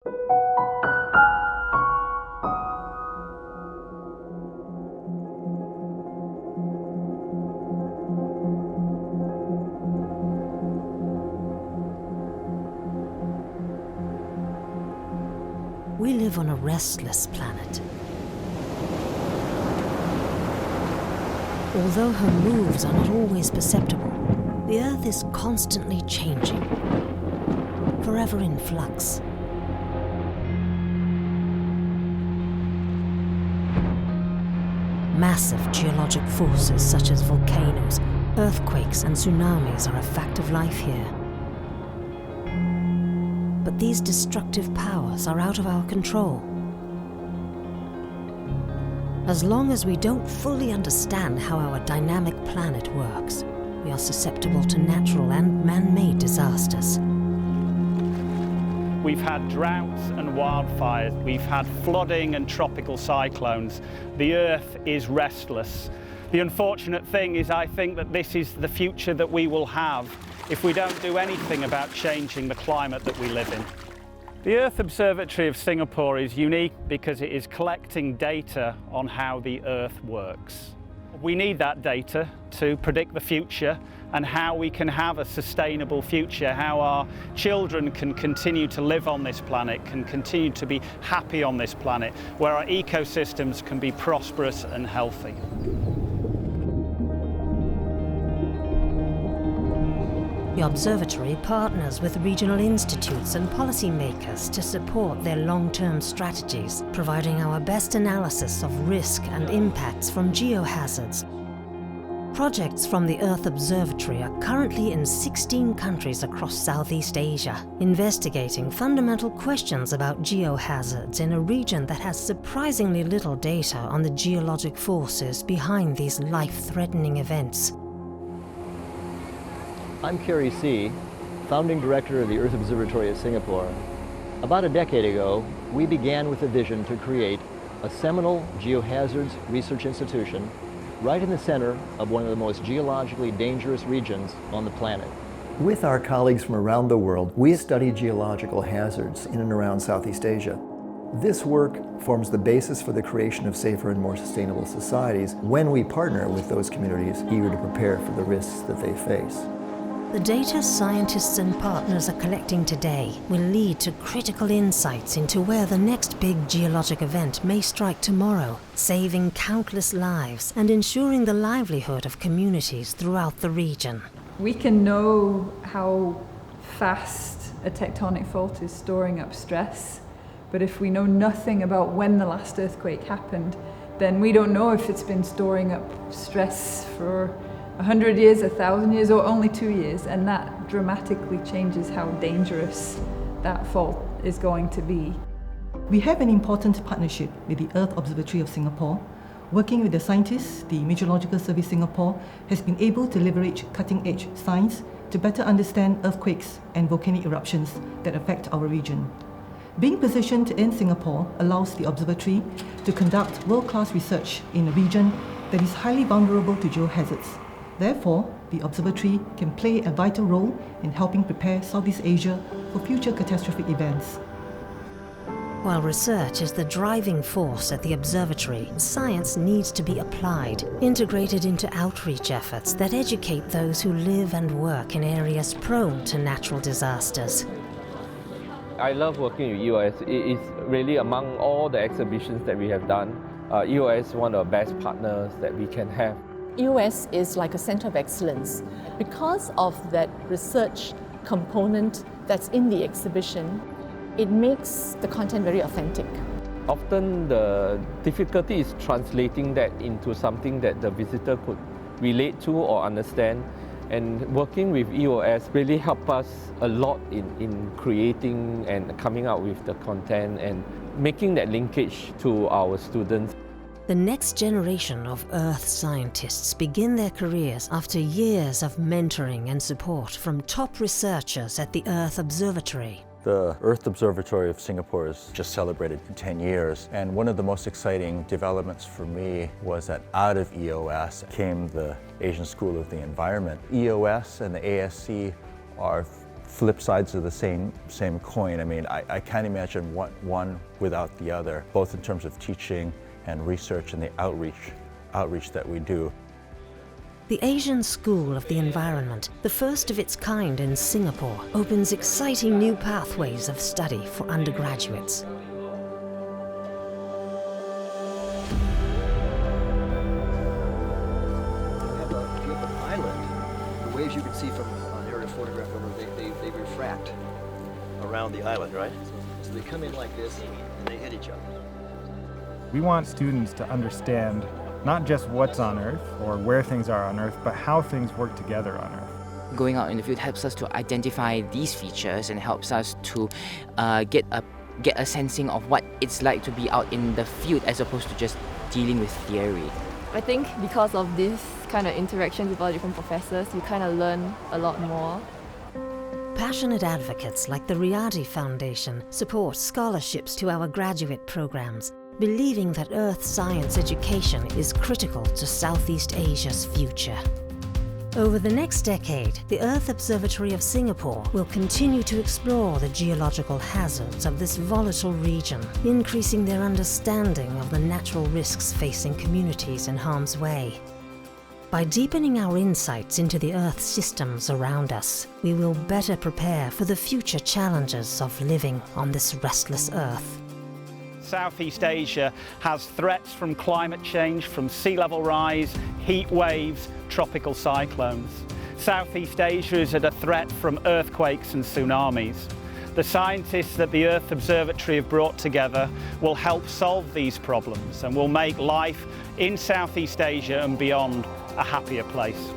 We live on a restless planet. Although her moves are not always perceptible, the Earth is constantly changing, forever in flux. Massive geologic forces such as volcanoes, earthquakes, and tsunamis are a fact of life here. But these destructive powers are out of our control. As long as we don't fully understand how our dynamic planet works, we are susceptible to natural and man-made disasters. We've had droughts and wildfires, we've had flooding and tropical cyclones. The Earth is restless. The unfortunate thing is I think that this is the future that we will have if we don't do anything about changing the climate that we live in. The Earth Observatory of Singapore is unique because it is collecting data on how the Earth works. We need that data to predict the future and how we can have a sustainable future, how our children can continue to live on this planet, can continue to be happy on this planet, where our ecosystems can be prosperous and healthy. The observatory partners with regional institutes and policymakers to support their long-term strategies, providing our best analysis of risk and impacts from geohazards. Projects from the Earth Observatory are currently in 16 countries across Southeast Asia, investigating fundamental questions about geohazards in a region that has surprisingly little data on the geologic forces behind these life-threatening events. I'm Kerry See, founding director of the Earth Observatory of Singapore. About a decade ago, we began with a vision to create a seminal geohazards research institution right in the center of one of the most geologically dangerous regions on the planet. With our colleagues from around the world, we study geological hazards in and around Southeast Asia. This work forms the basis for the creation of safer and more sustainable societies when we partner with those communities eager to prepare for the risks that they face. The data scientists and partners are collecting today will lead to critical insights into where the next big geologic event may strike tomorrow, saving countless lives and ensuring the livelihood of communities throughout the region. We can know how fast a tectonic fault is storing up stress, but if we know nothing about when the last earthquake happened, then we don't know if it's been storing up stress for 100 years, 1,000 years, or only 2 years, and that dramatically changes how dangerous that fault is going to be. We have an important partnership with the Earth Observatory of Singapore. Working with the scientists, the Meteorological Service Singapore has been able to leverage cutting-edge science to better understand earthquakes and volcanic eruptions that affect our region. Being positioned in Singapore allows the observatory to conduct world-class research in a region that is highly vulnerable to geohazards. Therefore, the observatory can play a vital role in helping prepare Southeast Asia for future catastrophic events. While research is the driving force at the observatory, science needs to be applied, integrated into outreach efforts that educate those who live and work in areas prone to natural disasters. I love working with EOS. It is really among all the exhibitions that we have done, EOS is one of the best partners that we can have. EOS is like a center of excellence. Because of that research component that's in the exhibition, it makes the content very authentic. Often the difficulty is translating that into something that the visitor could relate to or understand. And working with EOS really helped us a lot in creating and coming up with the content and making that linkage to our students. The next generation of Earth scientists begin their careers after years of mentoring and support from top researchers at the Earth Observatory. The Earth Observatory of Singapore has just celebrated 10 years, and one of the most exciting developments for me was that out of EOS came the Asian School of the Environment. EOS and the ASC are flip sides of the same coin. I mean, I can't imagine one without the other, both in terms of teaching and research and the outreach that we do. The Asian School of the Environment, the first of its kind in Singapore, opens exciting new pathways of study for undergraduates. Waves you can see from an aerial photograph over, they refract around the island, right? So they come in like this and they hit each other. We want students to understand not just what's on Earth or where things are on Earth, but how things work together on Earth. Going out in the field helps us to identify these features and helps us to get a sensing of what it's like to be out in the field as opposed to just dealing with theory. I think because of this kind of interactions with all different professors, you kind of learn a lot more. Passionate advocates like the Riyadi Foundation support scholarships to our graduate programs, believing that Earth science education is critical to Southeast Asia's future. Over the next decade, the Earth Observatory of Singapore will continue to explore the geological hazards of this volatile region, increasing their understanding of the natural risks facing communities in harm's way. By deepening our insights into the Earth systems around us, we will better prepare for the future challenges of living on this restless Earth. Southeast Asia has threats from climate change, from sea level rise, heat waves, tropical cyclones. Southeast Asia is at a threat from earthquakes and tsunamis. The scientists that the Earth Observatory have brought together will help solve these problems and will make life in Southeast Asia and beyond a happier place.